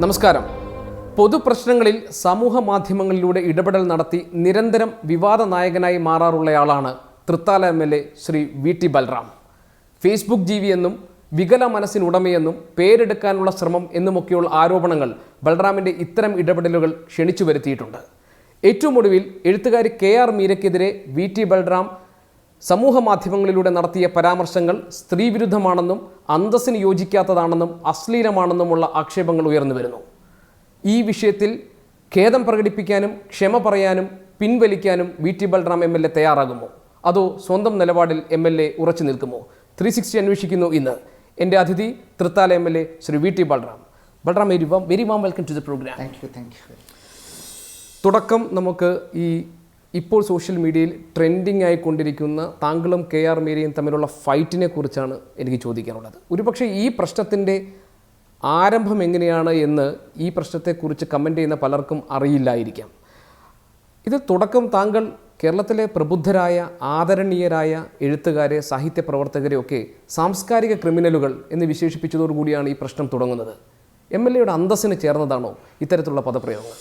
നമസ്കാരം. പൊതുപ്രശ്നങ്ങളിൽ സമൂഹ മാധ്യമങ്ങളിലൂടെ ഇടപെടൽ നടത്തി നിരന്തരം വിവാദ നായകനായി മാറാറുള്ളയാളാണ് Thrithala MLA Shri VT Balram. Facebook ജീവി എന്നും വികല മനസ്സിനുടമയെന്നും പേരെടുക്കാനുള്ള ശ്രമം എന്നുമൊക്കെയുള്ള ആരോപണങ്ങൾ ബൽറാമിൻ്റെ ഇത്തരം ഇടപെടലുകൾ ക്ഷണിച്ചു വരുത്തിയിട്ടുണ്ട്. ഏറ്റവും ഒടുവിൽ എഴുത്തുകാരി KR മീരയ്ക്കെതിരെ VT ബൽറാം സമൂഹ മാധ്യമങ്ങളിലൂടെ നടത്തിയ പരാമർശങ്ങൾ സ്ത്രീവിരുദ്ധമാണെന്നും അന്തസ്സിന് യോജിക്കാത്തതാണെന്നും അശ്ലീലമാണെന്നുമുള്ള ആക്ഷേപങ്ങൾ ഉയർന്നു വരുന്നു. ഈ വിഷയത്തിൽ ഖേദം പ്രകടിപ്പിക്കാനും ക്ഷമ പറയാനും പിൻവലിക്കാനും VT ബൽറാം MLA തയ്യാറാകുമോ, അതോ സ്വന്തം നിലപാടിൽ MLA ഉറച്ചു നിൽക്കുമോ? 360 അന്വേഷിക്കുന്നു ഇന്ന്. എൻ്റെ അതിഥി Thrithala MLA Shri VT Balram. Balram, very warm welcome to the programme. Thank you. തുടക്കം നമുക്ക് ഇപ്പോൾ സോഷ്യൽ മീഡിയയിൽ ട്രെൻഡിങ് ആയിക്കൊണ്ടിരിക്കുന്ന താങ്കളും KR മീരയും തമ്മിലുള്ള ഫൈറ്റിനെ കുറിച്ചാണ് എനിക്ക് ചോദിക്കാനുള്ളത്. ഒരുപക്ഷെ ഈ പ്രശ്നത്തിൻ്റെ ആരംഭം എങ്ങനെയാണ് എന്ന് ഈ പ്രശ്നത്തെക്കുറിച്ച് കമൻ്റ് ചെയ്യുന്ന പലർക്കും അറിയില്ലായിരിക്കാം. ഇത് തുടക്കം താങ്കൾ കേരളത്തിലെ പ്രബുദ്ധരായ ആദരണീയരായ എഴുത്തുകാരെ, സാഹിത്യ പ്രവർത്തകരെ ഒക്കെ സാംസ്കാരിക ക്രിമിനലുകൾ എന്ന് വിശേഷിപ്പിച്ചതോടുകൂടിയാണ് ഈ പ്രശ്നം തുടങ്ങുന്നത്. MLAയുടെ അന്തസ്സിന് ചേർന്നതാണോ ഇത്തരത്തിലുള്ള പദപ്രയോഗങ്ങൾ?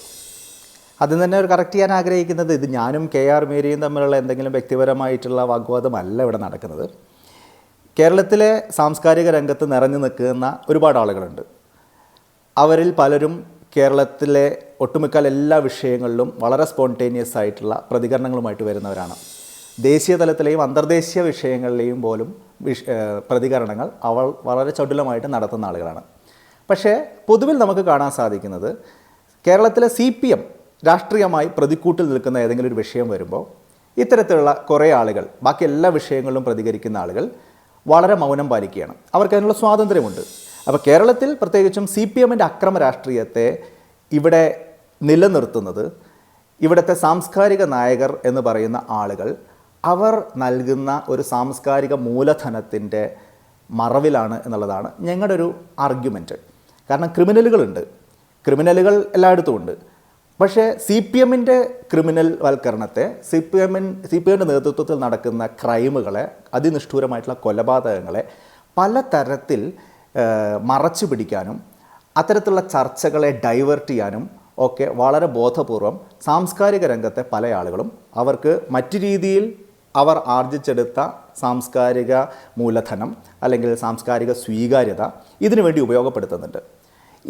അതിന് തന്നെ ഒരു കറക്റ്റ് ചെയ്യാൻ ആഗ്രഹിക്കുന്നത്, ഇത് ഞാനും KR മീരയും തമ്മിലുള്ള എന്തെങ്കിലും വ്യക്തിപരമായിട്ടുള്ള വാഗ്വാദമല്ല ഇവിടെ നടക്കുന്നത്. കേരളത്തിലെ സാംസ്കാരിക രംഗത്ത് നിറഞ്ഞു നിൽക്കുന്ന ഒരുപാട് ആളുകളുണ്ട്. അവരിൽ പലരും കേരളത്തിലെ ഒട്ടുമിക്ക എല്ലാ വിഷയങ്ങളിലും വളരെ സ്പോണ്ടേനിയസ് ആയിട്ടുള്ള പ്രതികരണങ്ങളുമായിട്ട് വരുന്നവരാണ്. ദേശീയ തലത്തിലെയും അന്തർദേശീയ വിഷയങ്ങളിലെയും പോലും പ്രതികരണങ്ങൾ അവൾ വളരെ ചടുലമായിട്ട് നടത്തുന്ന ആളുകളാണ്. പക്ഷേ പൊതുവിൽ നമുക്ക് കാണാൻ സാധിക്കുന്നത്, കേരളത്തിലെ CPM രാഷ്ട്രീയമായി പ്രതിക്കൂട്ടിൽ നിൽക്കുന്ന ഏതെങ്കിലും ഒരു വിഷയം വരുമ്പോൾ ഇത്തരത്തിലുള്ള കുറേ ആളുകൾ, ബാക്കി എല്ലാ വിഷയങ്ങളിലും പ്രതികരിക്കുന്ന ആളുകൾ വളരെ മൗനം പാലിക്കുകയാണ്. അവർക്ക് അതിനുള്ള സ്വാതന്ത്ര്യമുണ്ട്. അപ്പോൾ കേരളത്തിൽ പ്രത്യേകിച്ചും CPMൻ്റെ അക്രമ രാഷ്ട്രീയത്തെ ഇവിടെ നിലനിർത്തുന്നത് ഇവിടുത്തെ സാംസ്കാരിക നായകർ എന്ന് പറയുന്ന ആളുകൾ അവർ നൽകുന്ന ഒരു സാംസ്കാരിക മൂലധനത്തിൻ്റെ മറവിലാണ് എന്നുള്ളതാണ് ഞങ്ങളുടെ ഒരു ആർഗ്യുമെൻറ്റ്. കാരണം ക്രിമിനലുകൾ എല്ലായിടത്തും ഉണ്ട്. പക്ഷേ CPMൻ്റെ ക്രിമിനൽ വൽക്കരണത്തെ, CPMൻ്റെ നേതൃത്വത്തിൽ നടക്കുന്ന ക്രൈമുകളെ, അതിനിഷ്ഠൂരമായിട്ടുള്ള കൊലപാതകങ്ങളെ പലതരത്തിൽ മറച്ചു പിടിക്കാനും അത്തരത്തിലുള്ള ചർച്ചകളെ ഡൈവേർട്ട് ചെയ്യാനും ഒക്കെ വളരെ ബോധപൂർവം സാംസ്കാരിക രംഗത്തെ പല ആളുകളും അവർക്ക് മറ്റു രീതിയിൽ അവർ ആർജിച്ചെടുത്ത സാംസ്കാരിക മൂലധനം അല്ലെങ്കിൽ സാംസ്കാരിക സ്വീകാര്യത ഇതിനു വേണ്ടി ഉപയോഗപ്പെടുത്തുന്നുണ്ട്.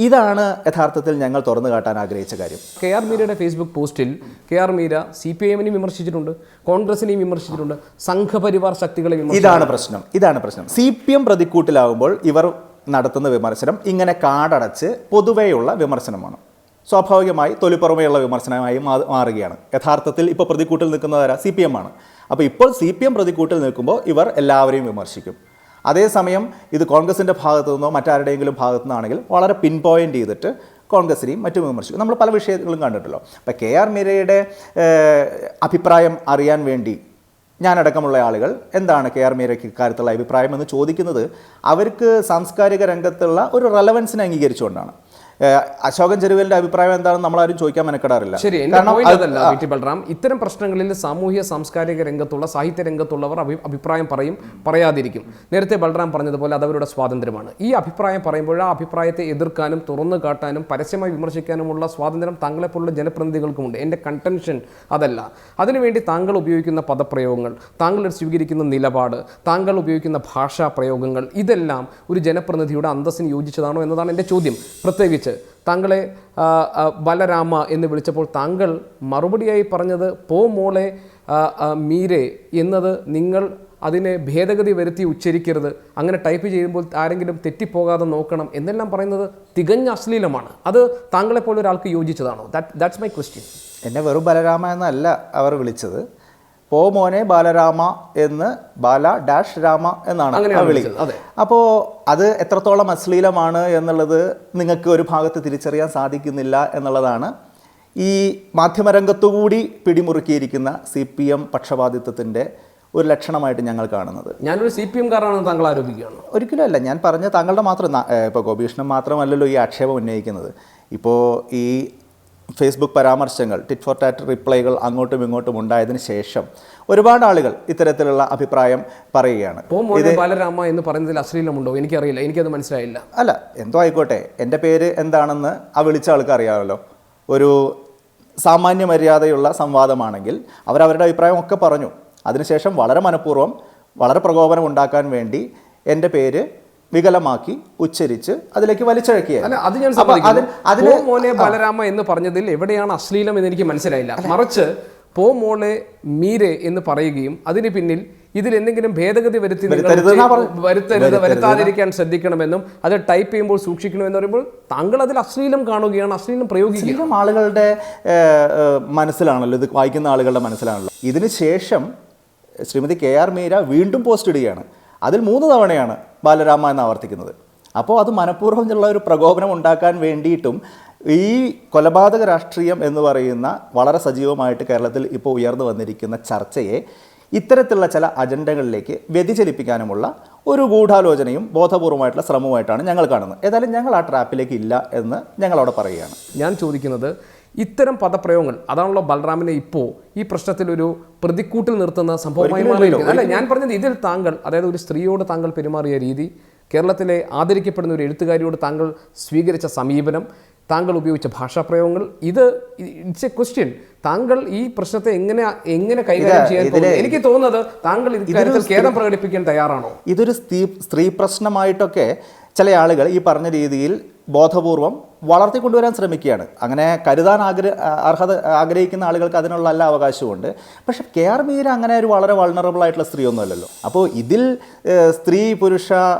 ഇതാണ് യഥാർത്ഥത്തിൽ ഞങ്ങൾ തുറന്നു കാട്ടാൻ ആഗ്രഹിച്ച കാര്യം. KR മീരയുടെ ഫേസ്ബുക്ക് പോസ്റ്റിൽ KR മീര CPIMനെയും വിമർശിച്ചിട്ടുണ്ട്, കോൺഗ്രസിനെയും വിമർശിച്ചിട്ടുണ്ട്, സംഘപരിവാർ ശക്തികളെ ഇതാണ് പ്രശ്നം. CPM പ്രതിക്കൂട്ടിലാവുമ്പോൾ ഇവർ നടത്തുന്ന വിമർശനം ഇങ്ങനെ കാടടച്ച് പൊതുവെയുള്ള വിമർശനമാണ്. സ്വാഭാവികമായി തൊലിപ്പുറമെയുള്ള വിമർശനമായി മാറുകയാണ്. യഥാർത്ഥത്തിൽ ഇപ്പോൾ പ്രതിക്കൂട്ടിൽ നിൽക്കുന്നവരാ CPM ആണ്. അപ്പോൾ ഇപ്പോൾ CPM പ്രതിക്കൂട്ടിൽ നിൽക്കുമ്പോൾ ഇവർ എല്ലാവരെയും വിമർശിക്കും. അതേസമയം ഇത് കോൺഗ്രസിൻ്റെ ഭാഗത്തു നിന്നോ മറ്റാരുടെയെങ്കിലും ഭാഗത്തു നിന്നാണെങ്കിൽ വളരെ പിൻ പോയിൻ്റ് ചെയ്തിട്ട് കോൺഗ്രസിനെയും മറ്റും വിമർശിക്കും. നമ്മൾ പല വിഷയങ്ങളും കണ്ടിട്ടല്ലോ. അപ്പോൾ KR മീരയുടെ അഭിപ്രായം അറിയാൻ വേണ്ടി ഞാനടക്കമുള്ള ആളുകൾ എന്താണ് KR മീരയ്ക്ക് ഇക്കാര്യത്തുള്ള അഭിപ്രായം എന്ന് ചോദിക്കുന്നത് അവർക്ക് സാംസ്കാരിക രംഗത്തുള്ള ഒരു റെലവൻസിനെ അംഗീകരിച്ചുകൊണ്ടാണ്. അശോകൻ ചെരുവേലിൻ്റെ അഭിപ്രായം എന്താണെന്ന് നമ്മളാരും ചോദിക്കാൻ മെനക്കെടാറില്ല. ശരി, VT ബൽറാം, ഇത്തരം പ്രശ്നങ്ങളിൽ സാമൂഹ്യ സാംസ്കാരിക രംഗത്തുള്ള സാഹിത്യ രംഗത്തുള്ളവർ അഭിപ്രായം പറയാതിരിക്കും. നേരത്തെ ബൽറാം പറഞ്ഞതുപോലെ അതവരുടെ സ്വാതന്ത്ര്യമാണ്. ഈ അഭിപ്രായം പറയുമ്പോൾ ആ അഭിപ്രായത്തെ എതിർക്കാനും തുറന്നു കാട്ടാനും പരസ്യമായി വിമർശിക്കാനുമുള്ള സ്വാതന്ത്ര്യം താങ്കളെപ്പോലുള്ള ജനപ്രതിനിധികൾക്കുമുണ്ട്. എൻ്റെ കണ്ടൻഷൻ അതല്ല. അതിനുവേണ്ടി താങ്കൾ ഉപയോഗിക്കുന്ന പദപ്രയോഗങ്ങൾ, താങ്കൾ സ്വീകരിക്കുന്ന നിലപാട്, താങ്കൾ ഉപയോഗിക്കുന്ന ഭാഷാ പ്രയോഗങ്ങൾ, ഇതെല്ലാം ഒരു ജനപ്രതിനിധിയുടെ അന്തസ്സിന് യോജിച്ചതാണോ എന്നതാണ് എൻ്റെ ചോദ്യം. പ്രത്യേകിച്ച് താങ്കളെ ബലരാമ എന്ന് വിളിച്ചപ്പോൾ താങ്കൾ മറുപടിയായി പറഞ്ഞത് പോ മോളെ മീരെ എന്നത് നിങ്ങൾ അതിനെ ഭേദഗതി വരുത്തി ഉച്ചരിക്കരുത്, അങ്ങനെ ടൈപ്പ് ചെയ്യുമ്പോൾ ആരെങ്കിലും തെറ്റിപ്പോകാതെ നോക്കണം എന്നെല്ലാം പറയുന്നത് തികഞ്ഞ അശ്ലീലമാണ്. അത് താങ്കളെപ്പോലെ ഒരാൾക്ക് യോജിച്ചതാണോ? That's my question. എന്നെ വെറും ബലരാമ എന്നല്ല അവർ വിളിച്ചത്. പോ മോനെ ബാലരാമ എന്ന് ബാല-രാമ എന്നാണ് വിളി. അപ്പോൾ അത് എത്രത്തോളം അശ്ലീലമാണ് എന്നുള്ളത് നിങ്ങൾക്ക് ഒരു ഭാഗത്ത് തിരിച്ചറിയാൻ സാധിക്കുന്നില്ല എന്നുള്ളതാണ് ഈ മാധ്യമരംഗത്തുകൂടി പിടിമുറുക്കിയിരിക്കുന്ന CPM പക്ഷപാതിത്വത്തിൻ്റെ ഒരു ലക്ഷണമായിട്ട് ഞങ്ങൾ കാണുന്നത്. ഞാനൊരു CPM കാരനാണെന്ന് താങ്കൾ ആരോപിക്കുകയാണ്? ഒരിക്കലും അല്ല. ഞാൻ പറഞ്ഞ താങ്കളുടെ മാത്രം, ഇപ്പോൾ ഗോപീഷ്ണൻ മാത്രമല്ലല്ലോ ഈ ആക്ഷേപം ഉന്നയിക്കുന്നത്. ഇപ്പോൾ ഈ ഫേസ്ബുക്ക് പരാമർശങ്ങൾ, ടിറ്റ് ഫോർ ടാറ്റ് റിപ്ലൈകൾ അങ്ങോട്ടും ഇങ്ങോട്ടും ഉണ്ടായതിനു ശേഷം ഒരുപാട് ആളുകൾ ഇത്തരത്തിലുള്ള അഭിപ്രായം പറയുകയാണ്. ബാലരാമ എന്ന് പറയുന്നതിൽ അശ്ലീലമുണ്ടോ? എനിക്കറിയില്ല, എനിക്കത് മനസ്സിലായില്ല. അല്ല, എന്തോ ആയിക്കോട്ടെ, എൻ്റെ പേര് എന്താണെന്ന് ആ വിളിച്ച ആൾക്ക് അറിയാമല്ലോ. ഒരു സാമാന്യ മര്യാദയുള്ള സംവാദമാണെങ്കിൽ അവരവരുടെ അഭിപ്രായം ഒക്കെ പറഞ്ഞു. അതിനുശേഷം വളരെ മനഃപൂർവ്വം വളരെ പ്രകോപനം ഉണ്ടാക്കാൻ വേണ്ടി എൻ്റെ പേര് വികലമാക്കി ഉച്ചരിച്ച് അതിലേക്ക് വലിച്ചഴക്കിയാണ്. അത് ഞാൻ മോനെ ബാലരാമ എന്ന് പറഞ്ഞതിൽ എവിടെയാണ് അശ്ലീലം എന്ന് എനിക്ക് മനസ്സിലായില്ല. മറിച്ച് പോ മോളെ മീരെ എന്ന് പറയുകയും അതിന് പിന്നിൽ ഇതിൽ എന്തെങ്കിലും ഭേദഗതി വരുത്താതിരിക്കാൻ ശ്രദ്ധിക്കണമെന്നും അത് ടൈപ്പ് ചെയ്യുമ്പോൾ സൂക്ഷിക്കണമെന്ന് പറയുമ്പോൾ താങ്കൾ അതിൽ അശ്ലീലം കാണുകയാണ്, അശ്ലീലം പ്രയോഗിക്കുകയും ആളുകളുടെ മനസ്സിലാണല്ലോ, ഇത് വായിക്കുന്ന ആളുകളുടെ മനസ്സിലാണല്ലോ. ഇതിന് ശേഷം ശ്രീമതി KR മീര വീണ്ടും പോസ്റ്റ് ഇടുകയാണ്. അതിൽ 3 തവണയാണ് ബാലരാമ എന്ന് ആവർത്തിക്കുന്നത്. അപ്പോൾ അത് മനഃപൂർവ്വമുള്ള ഒരു പ്രകോപനം ഉണ്ടാക്കാൻ വേണ്ടിയിട്ടും ഈ കൊലപാതക രാഷ്ട്രീയം എന്ന് പറയുന്ന വളരെ സജീവമായിട്ട് കേരളത്തിൽ ഇപ്പോൾ ഉയർന്നു വന്നിരിക്കുന്ന ചർച്ചയെ ഇത്തരത്തിലുള്ള ചില അജണ്ടകളിലേക്ക് വ്യതിചലിപ്പിക്കാനുമുള്ള ഒരു ഗൂഢാലോചനയും ബോധപൂർവമായിട്ടുള്ള ശ്രമവുമായിട്ടാണ് ഞങ്ങൾ കാണുന്നത്. ഏതായാലും ഞങ്ങൾ ആ ട്രാപ്പിലേക്ക് ഇല്ല എന്ന് ഞങ്ങളവിടെ പറയുകയാണ്. ഞാൻ ചോദിക്കുന്നത്, ഇത്തരം പദപ്രയോഗങ്ങൾ അതാണല്ലോ ബൽറാമിനെ ഇപ്പോൾ ഈ പ്രശ്നത്തിൽ ഒരു പ്രതിക്കൂട്ടിൽ നിർത്തുന്ന സംഭവമായി മാറിയിരിക്കുന്നത്. അല്ല, ഞാൻ പറഞ്ഞത് ഇതിൽ താങ്കൾ, അതായത് ഒരു സ്ത്രീയോട് താങ്കൾ പെരുമാറിയ രീതി, കേരളത്തിലെ ആദരിക്കപ്പെടുന്ന ഒരു എഴുത്തുകാരിയോട് താങ്കൾ സ്വീകരിച്ച സമീപനം, താങ്കൾ ഉപയോഗിച്ച ഭാഷാപ്രയോഗങ്ങൾ, ഇത് ഇറ്റ്സ് എ ക്വസ്റ്റ്യൻ. താങ്കൾ ഈ പ്രശ്നത്തെ എങ്ങനെ കൈകാര്യം ചെയ്യാൻ, എനിക്ക് തോന്നുന്നത് താങ്കൾ ഇക്കാര്യത്തിൽ ഖേദം പ്രകടിപ്പിക്കാൻ തയ്യാറാണോ? ഇതൊരു സ്ത്രീ പ്രശ്നമായിട്ടൊക്കെ ചില ആളുകൾ ഈ പറഞ്ഞ രീതിയിൽ ബോധപൂർവം വളർത്തിക്കൊണ്ടുവരാൻ ശ്രമിക്കുകയാണ്. അങ്ങനെ കരുതാൻ ആഗ്രഹിക്കുന്ന ആളുകൾക്ക് അതിനുള്ള എല്ലാ അവകാശമുണ്ട്. പക്ഷെ KR മീര അങ്ങനെ ഒരു വളരെ വൾണറബിൾ ആയിട്ടുള്ള സ്ത്രീ ഒന്നുമല്ലല്ലോ. അപ്പോൾ ഇതിൽ സ്ത്രീ പുരുഷ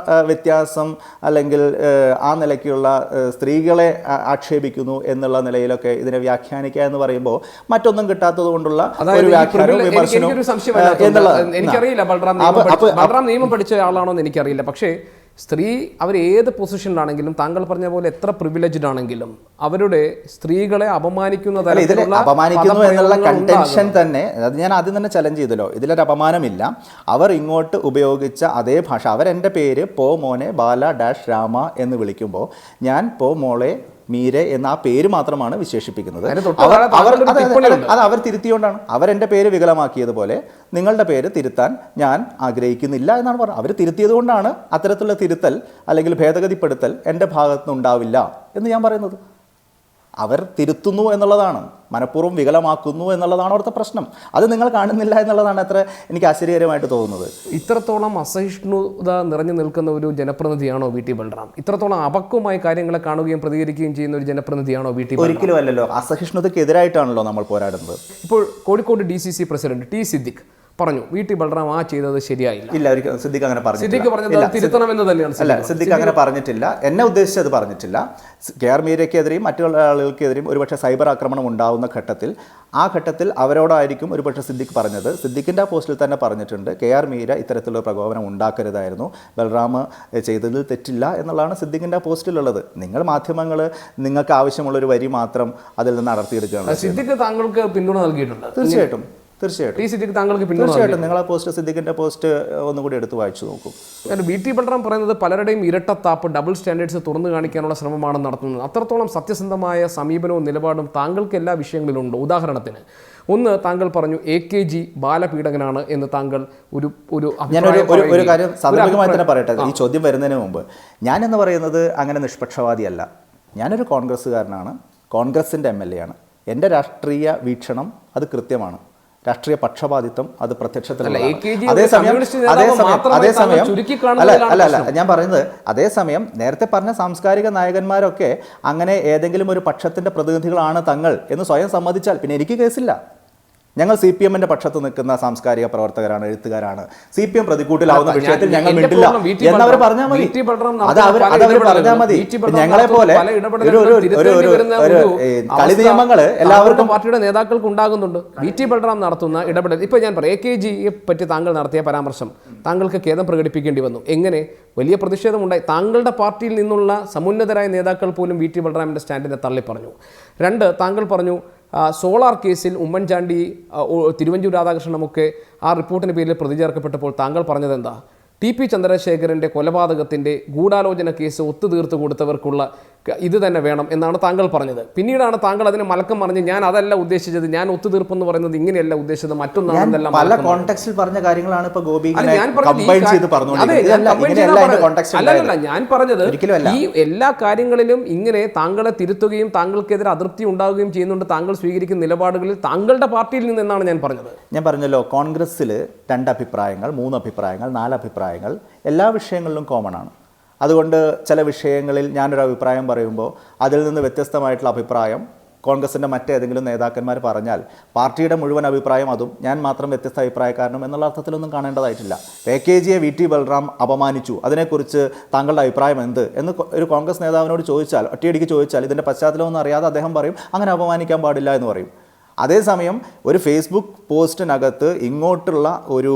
വ്യത്യാസം അല്ലെങ്കിൽ ആ നിലയ്ക്കുള്ള സ്ത്രീകളെ ആക്ഷേപിക്കുന്നു എന്നുള്ള നിലയിലൊക്കെ ഇതിനെ വ്യാഖ്യാനിക്കുക എന്ന് പറയുമ്പോൾ മറ്റൊന്നും കിട്ടാത്തത് കൊണ്ടുള്ള ഒരു വ്യാഖ്യാനവും വിമർശനവും എനിക്കറിയില്ല. ബൽറാം നിയമം പഠിച്ച ആളാണോ എന്ന് എനിക്കറിയില്ല. പക്ഷേ സ്ത്രീ അവർ ഏത് പൊസിഷനിലാണെങ്കിലും താങ്കൾ പറഞ്ഞ പോലെ എത്ര പ്രിവിലേജ്ഡ് ആണെങ്കിലും അവരുടെ സ്ത്രീകളെ അപമാനിക്കുന്നു എന്നുള്ള കണ്ടൻഷൻ തന്നെ, അത് ഞാൻ ആദ്യം തന്നെ ചലഞ്ച് ചെയ്തല്ലോ. ഇതിലൊരു അപമാനമില്ല. അവർ ഇങ്ങോട്ട് ഉപയോഗിച്ച അതേ ഭാഷ, അവരെൻ്റെ പേര് പോ മോനെ ബാല ഡാഷ് രാമ എന്ന് വിളിക്കുമ്പോൾ ഞാൻ പോ മോളെ മീരെ എന്ന ആ പേര് മാത്രമാണ് വിശേഷിപ്പിക്കുന്നത്. അത് അവർ തിരുത്തിയോണ്ടാണ്. അവരെൻ്റെ പേര് വികലമാക്കിയതുപോലെ നിങ്ങളുടെ പേര് തിരുത്താൻ ഞാൻ ആഗ്രഹിക്കുന്നില്ല എന്നാണ് പറഞ്ഞത്. അവർ തിരുത്തിയത് കൊണ്ടാണ് അത്തരത്തിലുള്ള തിരുത്തൽ അല്ലെങ്കിൽ ഭേദഗതിപ്പെടുത്തൽ എൻ്റെ ഭാഗത്തുനിന്നുണ്ടാവില്ല എന്ന് ഞാൻ പറയുന്നത്. അവർ തിരുത്തുന്നു എന്നുള്ളതാണ്, മനഃപൂർവ്വം വികലമാക്കുന്നു എന്നുള്ളതാണ് അവിടുത്തെ പ്രശ്നം. അത് നിങ്ങൾ കാണുന്നില്ല എന്നുള്ളതാണ് അത്ര എനിക്ക് ആശ്ചര്യകരമായിട്ട് തോന്നുന്നത്. ഇത്രത്തോളം അസഹിഷ്ണുത നിറഞ്ഞു നിൽക്കുന്ന ഒരു ജനപ്രതിനിധിയാണോ VT ബൽറാം? ഇത്രത്തോളം അപക്വമായി കാര്യങ്ങളെ കാണുകയും പ്രതികരിക്കുകയും ചെയ്യുന്ന ഒരു ജനപ്രതിനിധിയാണോ VT ബൽറാം? ഒരിക്കലും അല്ലല്ലോ. അസഹിഷ്ണുതയ്ക്കെതിരായിട്ടാണല്ലോ നമ്മൾ പോരാടുന്നത്. ഇപ്പോൾ Kozhikode DCC president T Siddique പറഞ്ഞു VT ബൽറാം ആ ചെയ്തത് ശരിയായില്ല. ഇല്ല, ഒരിക്കലും സിദ്ദിഖ് അങ്ങനെ പറഞ്ഞിട്ടില്ല. തിരുത്തണമെന്ന് തന്നെയാണ്. അല്ല, സിദ്ദിഖ് അങ്ങനെ പറഞ്ഞിട്ടില്ല. എന്നെ ഉദ്ദേശിച്ചത് പറഞ്ഞിട്ടില്ല. KR മീരയ്ക്കെതിരെയും മറ്റുള്ള ആളുകൾക്കെതിരെയും ഒരുപക്ഷെ സൈബർ ആക്രമണം ഉണ്ടാവുന്ന ഘട്ടത്തിൽ ആ ഘട്ടത്തിൽ അവരോടായിരിക്കും ഒരുപക്ഷെ സിദ്ദിഖ് പറഞ്ഞത്. സിദ്ദിഖിൻ്റെ ആ പോസ്റ്റിൽ തന്നെ പറഞ്ഞിട്ടുണ്ട് KR മീര ഇത്തരത്തിലുള്ള പ്രകോപനം ഉണ്ടാക്കരുതായിരുന്നു, ബൽറാം ചെയ്തതിൽ തെറ്റില്ല എന്നുള്ളതാണ് സിദ്ദിഖിൻ്റെ ആ പോസ്റ്റിലുള്ളത്. നിങ്ങൾ മാധ്യമങ്ങൾ നിങ്ങൾക്ക് ആവശ്യമുള്ളൊരു വരി മാത്രം അതിൽ നിന്ന് അടർത്തിയെടുക്കുകയാണ്. സിദ്ദിഖ് താങ്കൾക്ക് പിന്തുണ നൽകിയിട്ടുണ്ട്. തീർച്ചയായിട്ടും താങ്കൾക്ക് തീർച്ചയായിട്ടും നിങ്ങൾ ആ പോസ്റ്റ്, സിദ്ദിഖിന്റെ പോസ്റ്റ് ഒന്നുകൂടി എടുത്ത് വായിച്ചു നോക്കും. VT ബൽറാം പറയുന്നത് പലരുടെയും ഇരട്ടത്താപ്പ്, ഡബിൾ സ്റ്റാൻഡേർഡ്സ് തുറന്നു കാണിക്കാനുള്ള ശ്രമമാണ് നടത്തുന്നത്. അത്രത്തോളം സത്യസന്ധമായ സമീപനവും നിലപാടും താങ്കൾക്ക് എല്ലാ വിഷയങ്ങളിലുണ്ട്. ഉദാഹരണത്തിന് ഒന്ന്, താങ്കൾ പറഞ്ഞു AKG ബാലപീഡകനാണ് എന്ന് താങ്കൾ ഒരു കാര്യം സാന്ദർഭികമായി തന്നെ പറയട്ടെ. ഈ ചോദ്യം വരുന്നതിന് മുമ്പ് ഞാനെന്ന് പറയുന്നത് അങ്ങനെ നിഷ്പക്ഷവാദിയല്ല. ഞാനൊരു കോൺഗ്രസ്സുകാരനാണ്, കോൺഗ്രസിൻ്റെ MLA ആണ്. എൻ്റെ രാഷ്ട്രീയ വീക്ഷണം അത് കൃത്യമാണ്. രാഷ്ട്രീയ പക്ഷപാതിത്വം അത് പ്രത്യക്ഷത്തിലല്ല. ഞാൻ പറയുന്നത് അതേസമയം നേരത്തെ പറഞ്ഞ സാംസ്കാരിക നായകന്മാരൊക്കെ അങ്ങനെ ഏതെങ്കിലും ഒരു പക്ഷത്തിൻ്റെ പ്രതിനിധികളാണ് തങ്ങൾ എന്ന് സ്വയം സമ്മതിച്ചാൽ പിന്നെ എനിക്ക് കേസില്ല. ഞങ്ങൾ CPM-ന്റെ പക്ഷത്ത് നിൽക്കുന്ന സാംസ്കാരിക പ്രവർത്തകരാണ്, എഴുത്തുകാരാണ്. CPM പ്രതികൂട്ടിലാവുന്ന വിഷയത്തിൽ ഞങ്ങൾ മിണ്ടില്ല എന്നവർ പറഞ്ഞാൽ മതി. അത് അവർ പറഞ്ഞാൽ മതി. ഞങ്ങളെ പോലെ കളി നിയമങ്ങൾ എല്ലാവർക്കും പാർട്ടിയുടെ നേതാക്കൾക്ക് ഉണ്ടാകുന്നുണ്ട്. VT ബൽറാം നടത്തുന്ന ഇടപെടൽ, ഇപ്പോൾ ഞാൻ പറയാം, AKGയെ പറ്റി താങ്കൾ നടത്തിയ പരാമർശം താങ്കൾക്ക് ഖേദം പ്രകടിപ്പിക്കേണ്ടി വന്നു. എങ്ങനെ? വലിയ പ്രതിഷേധമുണ്ടായി. താങ്കളുടെ പാർട്ടിയിൽ നിന്നുള്ള സമുന്നതരായ നേതാക്കൾ പോലും VT ബൽറാമിൻ്റെ സ്റ്റാൻഡിനെ തള്ളിപ്പറഞ്ഞു. 2, താങ്കൾ പറഞ്ഞു സോളാർ കേസിൽ ഉമ്മൻചാണ്ടി, തിരുവഞ്ചൂർ രാധാകൃഷ്ണനുമൊക്കെ ആ റിപ്പോർട്ടിന് പേരിൽ പ്രതി ചേർക്കപ്പെട്ടപ്പോൾ താങ്കൾ പറഞ്ഞത് എന്താ? ടി.പി. ചന്ദ്രശേഖരൻ്റെ കൊലപാതകത്തിൻ്റെ ഗൂഢാലോചന കേസ് ഒത്തുതീർത്ത് കൊടുത്തവർക്കുള്ള ഇത് തന്നെ വേണം എന്നാണ് താങ്കൾ പറഞ്ഞത്. പിന്നീടാണ് താങ്കൾ അതിന് മലക്കം പറഞ്ഞ് ഞാൻ അതല്ല ഉദ്ദേശിച്ചത്, ഞാൻ ഒത്തുതീർപ്പെന്ന് പറയുന്നത് ഇങ്ങനെയല്ല ഉദ്ദേശിച്ചത്, മറ്റൊന്നാണെന്നെല്ലാം പല കോണ്ടെക്സ്റ്റിൽ പറഞ്ഞ കാര്യങ്ങളാണ് ഇപ്പൊ ഗോപി ഞാൻ പറഞ്ഞത് ഈ എല്ലാ കാര്യങ്ങളിലും ഇങ്ങനെ താങ്കളെ തിരുത്തുകയും താങ്കൾക്കെതിരെ അതൃപ്തി ഉണ്ടാവുകയും ചെയ്യുന്നുണ്ട്. താങ്കൾ സ്വീകരിക്കുന്ന നിലപാടുകളിൽ താങ്കളുടെ പാർട്ടിയിൽ നിന്ന് എന്നാണ് ഞാൻ പറഞ്ഞത്. ഞാൻ പറഞ്ഞല്ലോ, കോൺഗ്രസ്സിൽ 2 അഭിപ്രായങ്ങൾ, 3 അഭിപ്രായങ്ങൾ, 4 അഭിപ്രായങ്ങൾ എല്ലാ വിഷയങ്ങളിലും കോമൺ ആണ്. അതുകൊണ്ട് ചില വിഷയങ്ങളിൽ ഞാനൊരു അഭിപ്രായം പറയുമ്പോൾ അതിൽ നിന്ന് വ്യത്യസ്തമായിട്ടുള്ള അഭിപ്രായം കോൺഗ്രസിൻ്റെ മറ്റേതെങ്കിലും നേതാക്കന്മാർ പറഞ്ഞാൽ പാർട്ടിയുടെ മുഴുവൻ അഭിപ്രായം അതും ഞാൻ മാത്രം വ്യത്യസ്ത അഭിപ്രായക്കാരനും എന്നുള്ള അർത്ഥത്തിലൊന്നും കാണേണ്ടതായിട്ടില്ല. AKGയെ VT ബൽറാം അപമാനിച്ചു, അതിനെക്കുറിച്ച് താങ്കളുടെ അഭിപ്രായം എന്ത് എന്ന് ഒരു കോൺഗ്രസ് നേതാവിനോട് ചോദിച്ചാൽ, ഒറ്റയടിക്ക് ചോദിച്ചാൽ ഇതിൻ്റെ പശ്ചാത്തലമൊന്നും അറിയാതെ അദ്ദേഹം പറയും അങ്ങനെ അപമാനിക്കാൻ പാടില്ല എന്ന് പറയും. അതേസമയം ഒരു ഫേസ്ബുക്ക് പോസ്റ്റിനകത്ത് ഇങ്ങോട്ടുള്ള ഒരു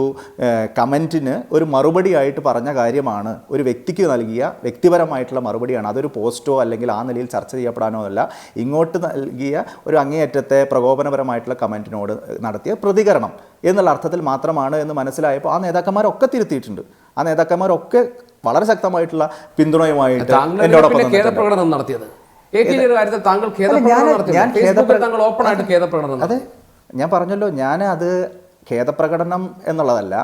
കമൻറ്റിന് ഒരു മറുപടിയായിട്ട് പറഞ്ഞ കാര്യമാണ്, ഒരു വ്യക്തിക്ക് നൽകിയ വ്യക്തിപരമായിട്ടുള്ള മറുപടിയാണ്. അതൊരു പോസ്റ്റോ അല്ലെങ്കിൽ ആ നിലയിൽ ചർച്ച ചെയ്യപ്പെടാനോ അല്ല, ഇങ്ങോട്ട് നൽകിയ ഒരു അങ്ങേയറ്റത്തെ പ്രകോപനപരമായിട്ടുള്ള കമൻറ്റിനോട് നടത്തിയ പ്രതികരണം എന്നുള്ള അർത്ഥത്തിൽ മാത്രമാണ് എന്ന് മനസ്സിലായപ്പോൾ ആ നേതാക്കന്മാരൊക്കെ തിരുത്തിയിട്ടുണ്ട്. ആ നേതാക്കന്മാരൊക്കെ വളരെ ശക്തമായിട്ടുള്ള പിന്തുണയുമായിട്ട് എന്നോടൊപ്പം നടത്തിയത്. അതെ, ഞാൻ പറഞ്ഞല്ലോ, ഞാൻ അത് ഖേദപ്രകടനം എന്നുള്ളതല്ല,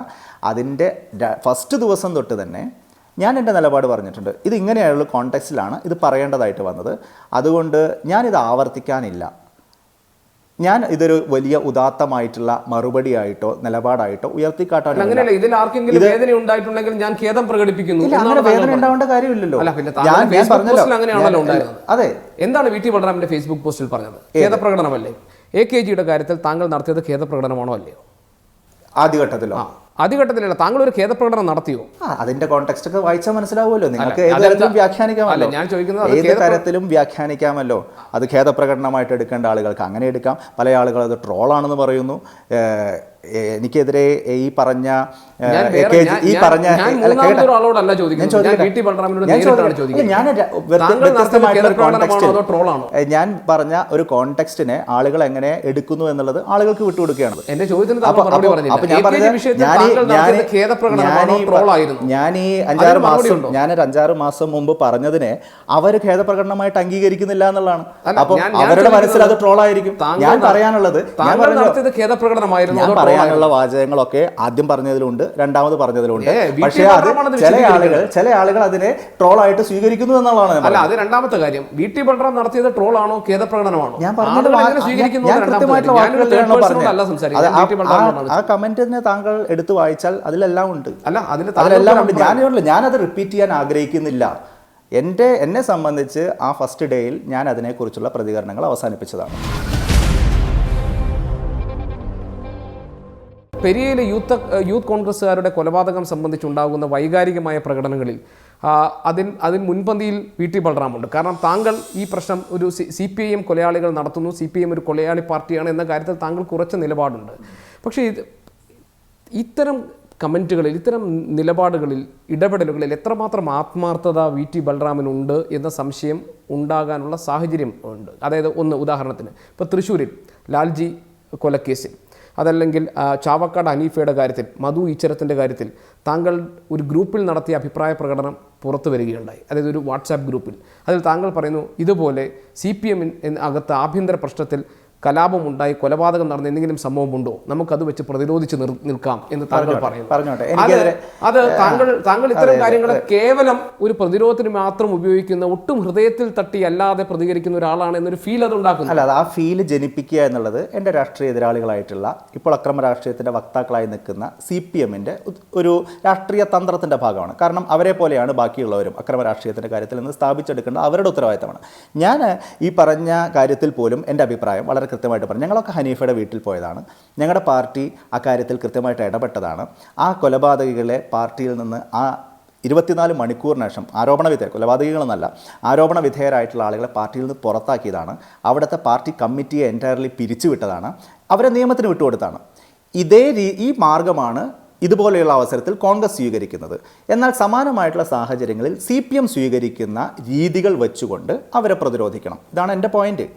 അതിൻ്റെ ഫസ്റ്റ് ദിവസം തൊട്ട് തന്നെ ഞാൻ എൻ്റെ നിലപാട് പറഞ്ഞിട്ടുണ്ട്. ഇത് ഇങ്ങനെയുള്ള കോണ്ടെക്സ്റ്റിലാണ് ഇത് പറയേണ്ടതായിട്ട് വന്നത്. അതുകൊണ്ട് ഞാനിത് ആവർത്തിക്കാനില്ല. ഞാൻ ഇതൊരു വലിയ ഉദാത്തമായിട്ടുള്ള മറുപടിയായിട്ടോ നിലപാടായിട്ടോ ഉയർത്തിക്കാട്ടാനോ അങ്ങനെയല്ല. ഇതിൽ ആർക്കെങ്കിലും വേദന ഉണ്ടായിട്ടുണ്ടെങ്കിൽ ഞാൻ ഖേദം പ്രകടിപ്പിക്കുന്നു. അങ്ങനെ വേദന ഉണ്ടാവേണ്ട കാര്യമില്ലല്ലോ. ഞാൻ പറഞ്ഞല്ലോ. അതെ, എന്താണ് VT ബൽറാമിന്റെ ഫേസ്ബുക്ക് പോസ്റ്റിൽ പറഞ്ഞത്? ഖേദപ്രകടനമല്ലേ? AKGയുടെ കാര്യത്തിൽ താങ്കൾ നടത്തിയത് ഖേദപ്രകടനമാണോ അല്ലയോ? ആദ്യഘട്ടത്തിലല്ല, താങ്കൾ ഒരു ഖേദപ്രകടനം നടത്തിയോ? അതിന്റെ കോണ്ടെക്സ്റ്റ് ഒക്കെ വായിച്ചാൽ മനസ്സിലാവുമല്ലോ. നിങ്ങൾക്ക് ഏത് തരത്തിലും വ്യാഖ്യാനിക്കാമല്ലോ. ഞാൻ ചോദിക്കുന്നത് ഏത് തരത്തിലും വ്യാഖ്യാനിക്കാമല്ലോ. അത് ഖേദപ്രകടനമായിട്ട് എടുക്കേണ്ട ആളുകൾക്ക് അങ്ങനെ എടുക്കാം. പല ആളുകൾ അത് ട്രോളാണെന്ന് പറയുന്നു. എനിക്കെതിരെ ഈ പറഞ്ഞ ഞാൻ പറഞ്ഞ ഒരു കോണ്ടെക്സ്റ്റിനെ ആളുകൾ എങ്ങനെ എടുക്കുന്നു എന്നുള്ളത് ആളുകൾക്ക് വിട്ടുകൊടുക്കുകയാണ്. ഞാനീ 5-6 മാസം മുമ്പ് പറഞ്ഞതിനെ അവര് ഖേദപ്രകടനമായിട്ട് അംഗീകരിക്കുന്നില്ല എന്നുള്ളതാണ്. അപ്പൊ അവരുടെ മനസ്സിൽ അത് ട്രോളായിരിക്കും. ഞാൻ പറയാനുള്ളത്, പറയാനുള്ള വാചകങ്ങളൊക്കെ ആദ്യം പറഞ്ഞതിലുണ്ട്, രണ്ടാമത് പറഞ്ഞതിലുണ്ട്. പക്ഷേ അത് ചില ആളുകൾ അതിനെ ട്രോളായിട്ട് സ്വീകരിക്കുന്നു എന്നുള്ളതാണ്. അല്ല, അത് രണ്ടാമത്തെ കാര്യം. VT ബൽറാം നടത്തിയത് ട്രോളാണോ ഖേദപ്രകടനമാണോ? ഞാൻ ആ കമന്റിനെ താങ്കൾ എടുത്തു വായിച്ചാൽ അതിലെല്ലാം ഉണ്ട്. അതിലെല്ലാം ഉണ്ട്. ഞാനത് റിപ്പീറ്റ് ചെയ്യാൻ ആഗ്രഹിക്കുന്നില്ല. എന്നെ സംബന്ധിച്ച് ആ ഫസ്റ്റ് ഡേയിൽ ഞാൻ അതിനെക്കുറിച്ചുള്ള പ്രതികരണങ്ങൾ അവസാനിപ്പിച്ചതാണ്. പെരിയയിലെ യൂത്ത് കോൺഗ്രസ്സുകാരുടെ കൊലപാതകം സംബന്ധിച്ചുണ്ടാകുന്ന വൈകാരികമായ പ്രകടനങ്ങളിൽ അതിന് മുൻപന്തിയിൽ VT ബൽറാമുണ്ട്. കാരണം താങ്കൾ ഈ പ്രശ്നം ഒരു CPIM കൊലയാളികൾ നടത്തുന്നു, CPIM ഒരു കൊലയാളി പാർട്ടിയാണ് എന്ന കാര്യത്തിൽ താങ്കൾക്ക് ഉറച്ച നിലപാടുണ്ട്. പക്ഷേ ഇത്തരം കമൻറ്റുകളിൽ, ഇത്തരം നിലപാടുകളിൽ, ഇടപെടലുകളിൽ എത്രമാത്രം ആത്മാർത്ഥത VT ബൽറാമിനുണ്ട് എന്ന സംശയം ഉണ്ടാകാനുള്ള സാഹചര്യം ഉണ്ട്. അതായത് ഉദാഹരണത്തിന് ഇപ്പോൾ തൃശ്ശൂരിൽ ലാൽജി കൊലക്കേസിൽ, അതല്ലെങ്കിൽ ചാവക്കാട് ഹനീഫയുടെ കാര്യത്തിൽ, മധു ഈച്ചരത്തിൻ്റെ കാര്യത്തിൽ താങ്കൾ ഒരു ഗ്രൂപ്പിൽ നടത്തിയ അഭിപ്രായ പ്രകടനം പുറത്തു വരികയുണ്ടായി. അതായത് ഒരു വാട്സാപ്പ് ഗ്രൂപ്പിൽ. അതിൽ താങ്കൾ പറയുന്നു, ഇതുപോലെ CPM അകത്ത് ആഭ്യന്തര പ്രശ്നത്തിൽ കലാപമുണ്ടായി, കൊലപാതകം നടന്ന എന്തെങ്കിലും സംഭവമുണ്ടോ, നമുക്കത് വെച്ച് പ്രതിരോധിച്ച് നിൽക്കാം എന്ന് താങ്കൾ പറയുന്നു. അത് താങ്കൾ ഇത്തരം കാര്യങ്ങളെ കേവലം ഒരു പ്രതിരോധത്തിന് മാത്രം ഉപയോഗിക്കുന്ന, ഒട്ടും ഹൃദയത്തിൽ തട്ടി അല്ലാതെ പ്രതികരിക്കുന്ന ഒരാളാണ് എന്നൊരു ഫീൽ അത് ഉണ്ടാക്കുന്നു. അല്ല, ആ ഫീൽ ജനിപ്പിക്കുക എന്നുള്ളത് എൻ്റെ രാഷ്ട്രീയ എതിരാളികളായിട്ടുള്ള, ഇപ്പോൾ അക്രമ രാഷ്ട്രീയത്തിൻ്റെ വക്താക്കളായി നിൽക്കുന്ന CPMൻ്റെ ഒരു രാഷ്ട്രീയ തന്ത്രത്തിൻ്റെ ഭാഗമാണ്. കാരണം അവരെ പോലെയാണ് ബാക്കിയുള്ളവരും അക്രമ രാഷ്ട്രീയത്തിൻ്റെ കാര്യത്തിൽ നിന്ന് സ്ഥാപിച്ചെടുക്കേണ്ട അവരുടെ ഉത്തരവാദിത്തമാണ്. ഞാൻ ഈ പറഞ്ഞ കാര്യത്തിൽ പോലും എൻ്റെ അഭിപ്രായം വളരെ കൃത്യമായിട്ട് പറഞ്ഞു. ഞങ്ങളൊക്കെ ഹനീഫയുടെ വീട്ടിൽ പോയതാണ്. ഞങ്ങളുടെ പാർട്ടി അക്കാര്യത്തിൽ കൃത്യമായിട്ട് ഇടപെട്ടതാണ്. ആ കൊലപാതകികളെ പാർട്ടിയിൽ നിന്ന് ആ 24 മണിക്കൂറിന് ശേഷം കൊലപാതകികളെന്നല്ല, ആരോപണ വിധേയരായിട്ടുള്ള ആളുകളെ പാർട്ടിയിൽ നിന്ന് പുറത്താക്കിയതാണ്. അവിടുത്തെ പാർട്ടി കമ്മിറ്റിയെ എൻറ്റയർലി പിരിച്ചുവിട്ടതാണ്. അവരെ നിയമത്തിന് വിട്ടുകൊടുത്താണ്. ഈ മാർഗമാണ് ഇതുപോലെയുള്ള അവസരത്തിൽ കോൺഗ്രസ് സ്വീകരിക്കുന്നത്. എന്നാൽ സമാനമായിട്ടുള്ള സാഹചര്യങ്ങളിൽ CPM സ്വീകരിക്കുന്ന രീതികൾ വെച്ചുകൊണ്ട് അവരെ പ്രതിരോധിക്കണം. ഇതാണ് എൻ്റെ പോയിന്റ്.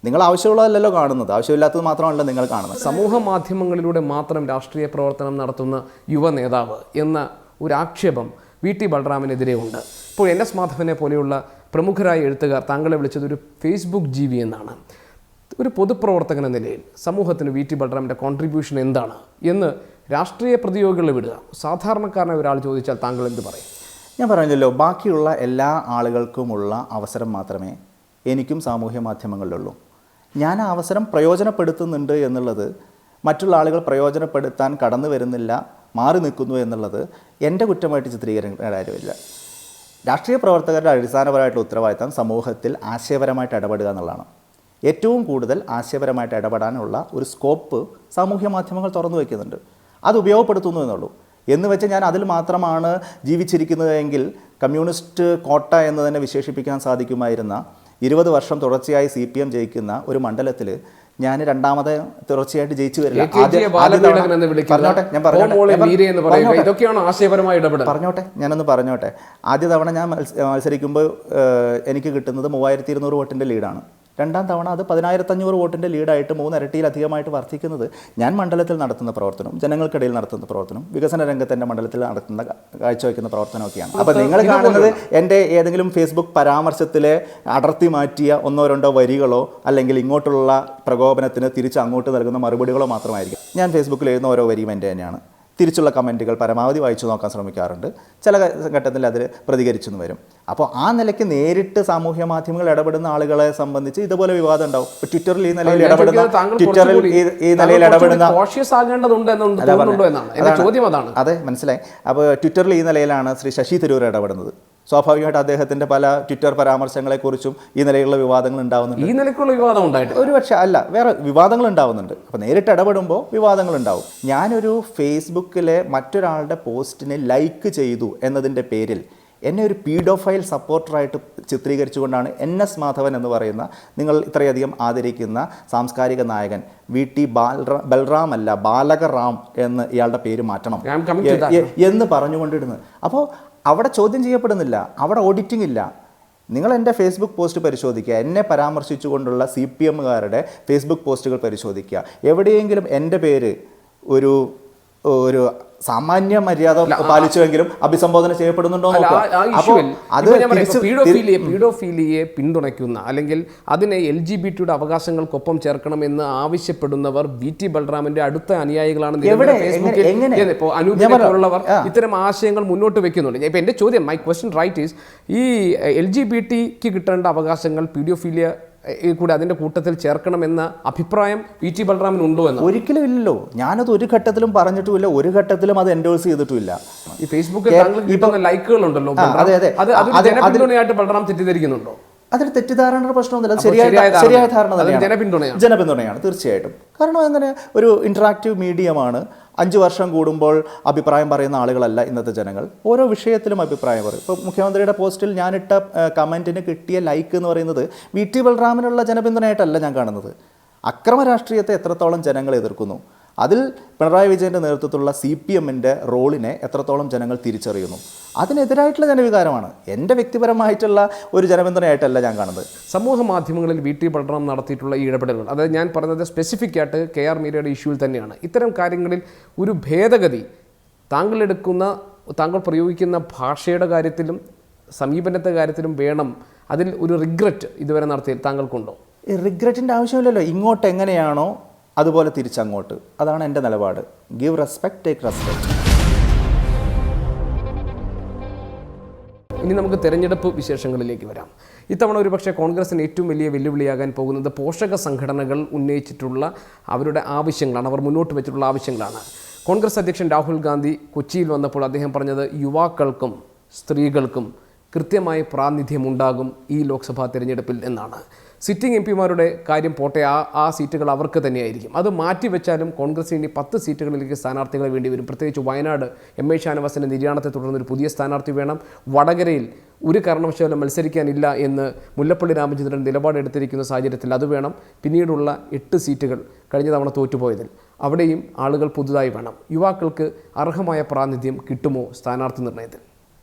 നിങ്ങൾ ആവശ്യമുള്ളതല്ലോ കാണുന്നത്, ആവശ്യമില്ലാത്തത് മാത്രമല്ല നിങ്ങൾ കാണുന്നത്. സമൂഹ മാധ്യമങ്ങളിലൂടെ മാത്രം രാഷ്ട്രീയ പ്രവർത്തനം നടത്തുന്ന യുവ നേതാവ് എന്ന ഒരു ആക്ഷേപം VT ബൽറാമിനെതിരെ ഉണ്ട്. ഇപ്പോൾ NS മാധവനെ പോലെയുള്ള പ്രമുഖരായ എഴുത്തുകാർ താങ്കളെ വിളിച്ചത് ഒരു ഫേസ്ബുക്ക് ജീവി എന്നാണ്. ഒരു പൊതുപ്രവർത്തകൻ എന്ന നിലയിൽ സമൂഹത്തിന് VT ബൽറാമിൻ്റെ കോൺട്രിബ്യൂഷൻ എന്താണ് എന്ന് രാഷ്ട്രീയ പ്രതിയോഗികളെ വിടുക, സാധാരണക്കാരനായ ഒരാൾ ചോദിച്ചാൽ താങ്കൾ എന്ത് പറയും? ഞാൻ പറഞ്ഞല്ലോ, ബാക്കിയുള്ള എല്ലാ ആളുകൾക്കുമുള്ള അവസരം മാത്രമേ എനിക്കും സാമൂഹ്യ മാധ്യമങ്ങളിലുള്ളൂ. ഞാൻ ആ അവസരം പ്രയോജനപ്പെടുത്തുന്നുണ്ട് എന്നുള്ളത്, മറ്റുള്ള ആളുകൾ പ്രയോജനപ്പെടുത്താൻ കടന്നു വരുന്നില്ല, മാറി നിൽക്കുന്നു എന്നുള്ളത് എൻ്റെ കുറ്റമായിട്ട് ചിത്രീകരിക്കേണ്ട കാര്യമില്ല. രാഷ്ട്രീയ പ്രവർത്തകരുടെ അടിസ്ഥാനപരമായിട്ടുള്ള ഉത്തരവാദിത്തം സമൂഹത്തിൽ ആശയപരമായിട്ട് ഇടപെടുക എന്നുള്ളതാണ്. ഏറ്റവും കൂടുതൽ ആശയപരമായിട്ട് ഇടപെടാനുള്ള ഒരു സ്കോപ്പ് സാമൂഹ്യ മാധ്യമങ്ങൾ തുറന്നു വയ്ക്കുന്നുണ്ട്. അത് ഉപയോഗപ്പെടുത്തുന്നു എന്നുള്ളൂ. എന്ന് വെച്ച് ഞാൻ അതിൽ മാത്രമാണ് ജീവിച്ചിരിക്കുന്നതെങ്കിൽ കമ്മ്യൂണിസ്റ്റ് കോട്ട എന്ന് തന്നെ വിശേഷിപ്പിക്കാൻ സാധിക്കുമായിരുന്ന 20 വർഷം തുടർച്ചയായി CPM ജയിക്കുന്ന ഒരു മണ്ഡലത്തിൽ ഞാൻ രണ്ടാമത് തുടർച്ചയായിട്ട് ജയിച്ചു വരില്ല. ഞാനൊന്ന് പറഞ്ഞോട്ടെ. ആദ്യ തവണ ഞാൻ മത്സരിക്കുമ്പോൾ എനിക്ക് കിട്ടുന്നത് 3200 വോട്ടിൻ്റെ ലീഡാണ്. രണ്ടാം തവണ അത് 10500 വോട്ടിൻ്റെ ലീഡായിട്ട് 3 ഇരട്ടിയിലധികമായിട്ട് വർദ്ധിക്കുന്നത് ഞാൻ മണ്ഡലത്തിൽ നടത്തുന്ന പ്രവർത്തനം, ജനങ്ങൾക്കിടയിൽ നടത്തുന്ന പ്രവർത്തനം, വികസന രംഗത്ത് എൻ്റെ മണ്ഡലത്തിൽ നടത്തുന്ന കാഴ്ചവെക്കുന്ന പ്രവർത്തനമൊക്കെയാണ്. അപ്പോൾ നിങ്ങൾ കാണുന്നത് എൻ്റെ ഏതെങ്കിലും ഫേസ്ബുക്ക് പരാമർശത്തിലെ അടർത്തി മാറ്റിയ 1-2 വരികളോ അല്ലെങ്കിൽ ഇങ്ങോട്ടുള്ള പ്രകോപനത്തിന് തിരിച്ച് അങ്ങോട്ട് നൽകുന്ന മറുപടികളോ മാത്രമായിരിക്കും. ഞാൻ ഫേസ്ബുക്കിൽ എഴുതുന്ന ഓരോ വരിയും എൻ്റെ തന്നെയാണ്. തിരിച്ചുള്ള കമൻറ്റുകൾ പരമാവധി വായിച്ചു നോക്കാൻ ശ്രമിക്കാറുണ്ട്. ചില ഘട്ടത്തിൽ അതിൽ പ്രതികരിച്ചെന്ന് വരും. അപ്പോൾ ആ നിലയ്ക്ക് നേരിട്ട് സാമൂഹ്യ മാധ്യമങ്ങൾ ഇടപെടുന്ന ആളുകളെ സംബന്ധിച്ച് ഇതുപോലെ വിവാദം ഉണ്ടാവും. ഇപ്പോൾ ട്വിറ്ററിൽ ഈ നിലയിൽ ഇടപെടുന്ന അതെ, മനസ്സിലായി. അപ്പോൾ ട്വിറ്ററിൽ ഈ നിലയിലാണ് ശ്രീ ശശി തരൂർ ഇടപെടുന്നത്. സ്വാഭാവികമായിട്ട് അദ്ദേഹത്തിൻ്റെ പല ട്വിറ്റർ പരാമർശങ്ങളെക്കുറിച്ചും ഈ നിലയിലുള്ള വിവാദങ്ങൾ ഉണ്ടാവുന്നുണ്ട്. ഈ നിലയ്ക്കുള്ള വിവാദം ഉണ്ടായിട്ട് ഒരുപക്ഷെ അല്ല, വേറെ വിവാദങ്ങൾ ഉണ്ടാവുന്നുണ്ട്. അപ്പോൾ നേരിട്ട് ഇടപെടുമ്പോൾ വിവാദങ്ങൾ ഉണ്ടാവും. ഞാനൊരു ഫേസ്ബുക്കിലെ മറ്റൊരാളുടെ പോസ്റ്റിനെ ലൈക്ക് ചെയ്തു എന്നതിൻ്റെ പേരിൽ എന്നെ ഒരു പീഡോഫൈൽ സപ്പോർട്ടറായിട്ട് ചിത്രീകരിച്ചുകൊണ്ടാണ് NS മാധവൻ എന്ന് പറയുന്ന നിങ്ങൾ ഇത്രയധികം ആദരിക്കുന്ന സാംസ്കാരിക നായകൻ VT ബൽറാം അല്ല ബാലകറാം എന്ന് ഇയാളുടെ പേര് മാറ്റണം എന്ന് പറഞ്ഞുകൊണ്ടിടുന്നത്. അപ്പോൾ അവിടെ ചോദ്യം ചെയ്യപ്പെടുന്നില്ല, അവിടെ ഓഡിറ്റിംഗ് ഇല്ല. നിങ്ങൾ എൻ്റെ ഫേസ്ബുക്ക് പോസ്റ്റ് പരിശോധിക്കുക, എന്നെ പരാമർശിച്ചുകൊണ്ടുള്ള CPMകാരുടെ ഫേസ്ബുക്ക് പോസ്റ്റുകൾ പരിശോധിക്കുക. എവിടെയെങ്കിലും എൻ്റെ പേര് ഒരു സാമാന്യ മര്യാദ പാലിച്ചുവെങ്കിലും അഭിസംബോധന ചെയ്യപ്പെടുന്നുണ്ടോ? പീഡോഫീലിയെ പിന്തുണയ്ക്കുന്ന അല്ലെങ്കിൽ അതിനെ LGBT അവകാശങ്ങൾക്കൊപ്പം ചേർക്കണമെന്ന് ആവശ്യപ്പെടുന്നവർ VT ബൽറാമിന്റെ അടുത്ത അനുയായികളാണ്. അനൂപിനെപ്പോലുള്ളവർ ഇത്തരം ആശയങ്ങൾ മുന്നോട്ട് വെക്കുന്നുണ്ട്. ഇപ്പൊ എന്റെ ചോദ്യം, മൈ ക്വസ്റ്റ്യൻ റൈറ്റ് ഈസ്, ഈ LGBTക്ക് കിട്ടേണ്ട അവകാശങ്ങൾ പീഡോഫീലിയ കൂടെ അതിൻ്റെ കൂട്ടത്തിൽ ചേർക്കണമെന്ന അഭിപ്രായം VT ബൽറാമിനുണ്ടോ എന്ന്? ഒരിക്കലും ഇല്ലല്ലോ. ഞാനത് ഒരു ഘട്ടത്തിലും പറഞ്ഞിട്ടുമില്ല, ഒരു ഘട്ടത്തിലും അത് എൻഡോഴ്സ് ചെയ്തിട്ടുമില്ല. ഈ ഫേസ്ബുക്കിൽ കിട്ടുന്ന ലൈക്കുകൾ ഉണ്ടല്ലോ, ജനപിന്തുണയായിട്ട് ബൽറാം തെറ്റിദ്ധരിക്കുന്നുണ്ടോ? അതിൽ തെറ്റിദ്ധാരണയുടെ പ്രശ്നമൊന്നുമില്ല, ശരിയായ ധാരണ തന്നെയാണ്, ജനപിന്തുണയാണ് തീർച്ചയായിട്ടും. കാരണം അങ്ങനെ ഒരു ഇൻറ്ററാക്റ്റീവ് മീഡിയമാണ്. 5 വർഷം കൂടുമ്പോൾ അഭിപ്രായം പറയുന്ന ആളുകളല്ല ഇന്നത്തെ ജനങ്ങൾ. ഓരോ വിഷയത്തിലും അഭിപ്രായം പറയും. ഇപ്പോൾ മുഖ്യമന്ത്രിയുടെ പോസ്റ്റിൽ ഞാനിട്ട കമൻറ്റിന് കിട്ടിയ ലൈക്ക് എന്ന് പറയുന്നത് VT ബൽറാമിനുള്ള ജനപിന്തുണയായിട്ടല്ല ഞാൻ കാണുന്നത്. അക്രമ രാഷ്ട്രീയത്തെ എത്രത്തോളം ജനങ്ങൾ എതിർക്കുന്നു, അതിൽ പിണറായി വിജയൻ്റെ നേതൃത്വത്തിലുള്ള CPMൻ്റെ റോളിനെ എത്രത്തോളം ജനങ്ങൾ തിരിച്ചറിയുന്നു, അതിനെതിരായിട്ടുള്ള ജനവികാരമാണ്. എൻ്റെ വ്യക്തിപരമായിട്ടുള്ള ഒരു ജനപിന്തുണയായിട്ടല്ല ഞാൻ കാണുന്നത്. സമൂഹ മാധ്യമങ്ങളിൽ VT ബൽറാം നടത്തിയിട്ടുള്ള ഈ ഇടപെടലുകൾ, അതായത് ഞാൻ പറഞ്ഞത് സ്പെസിഫിക് ആയിട്ട് KR മീരയുടെ ഇഷ്യൂവിൽ തന്നെയാണ്. ഇത്തരം കാര്യങ്ങളിൽ ഒരു ഭേദഗതി താങ്കൾ പ്രയോഗിക്കുന്ന ഭാഷയുടെ കാര്യത്തിലും സമീപനത്തെ കാര്യത്തിലും വേണം. അതിൽ ഒരു റിഗ്രറ്റ് ഇതുവരെ നടത്തിയത് താങ്കൾക്കുണ്ടോ? റിഗ്രറ്റിൻ്റെ ആവശ്യമില്ലല്ലോ. ഇങ്ങോട്ട് എങ്ങനെയാണോ അതുപോലെ തിരിച്ചങ്ങോട്ട്. അതാണ് എൻ്റെ നിലപാട്. Give respect, take respect. ഇനി നമുക്ക് തെരഞ്ഞെടുപ്പ് വിശേഷങ്ങളിലേക്ക് വരാം. ഇത്തവണ ഒരുപക്ഷെ കോൺഗ്രസിന് ഏറ്റവും വലിയ വെല്ലുവിളിയാകാൻ പോകുന്നത് പോഷക സംഘടനകൾ ഉന്നയിച്ചിട്ടുള്ള അവരുടെ ആവശ്യങ്ങളാണ്, അവർ മുന്നോട്ട് വെച്ചിട്ടുള്ള ആവശ്യങ്ങളാണ്. കോൺഗ്രസ് അധ്യക്ഷൻ രാഹുൽ ഗാന്ധി കൊച്ചിയിൽ വന്നപ്പോൾ അദ്ദേഹം പറഞ്ഞത് യുവാക്കൾക്കും സ്ത്രീകൾക്കും കൃത്യമായ പ്രാതിനിധ്യം ഉണ്ടാകും ഈ ലോക്സഭാ തിരഞ്ഞെടുപ്പിൽ എന്നാണ്. സിറ്റിംഗ് MP-മാരുടെ കാര്യം പോട്ടെ, ആ സീറ്റുകൾ അവർക്ക് തന്നെയായിരിക്കും. അത് മാറ്റിവെച്ചാലും കോൺഗ്രസിന് ഇനി 10 സീറ്റുകളിലേക്ക് സ്ഥാനാർത്ഥികളെ വേണ്ടി വരും. പ്രത്യേകിച്ച് വയനാട് MA ഷാനവാസിൻ്റെ നിര്യാണത്തെ തുടർന്ന് ഒരു പുതിയ സ്ഥാനാർത്ഥി വേണം. വടകരയിൽ ഒരു കാരണവശാലും മത്സരിക്കാനില്ല എന്ന് മുല്ലപ്പള്ളി രാമചന്ദ്രൻ നിലപാടെടുത്തിരിക്കുന്ന സാഹചര്യത്തിൽ അത് വേണം. പിന്നീടുള്ള 8 സീറ്റുകൾ കഴിഞ്ഞ തവണ തോറ്റുപോയതിൽ അവിടെയും ആളുകൾ പുതുതായി വേണം. യുവാക്കൾക്ക് അർഹമായ പ്രാതിനിധ്യം കിട്ടുമോ സ്ഥാനാർത്ഥി നിർണയത്തിൽ?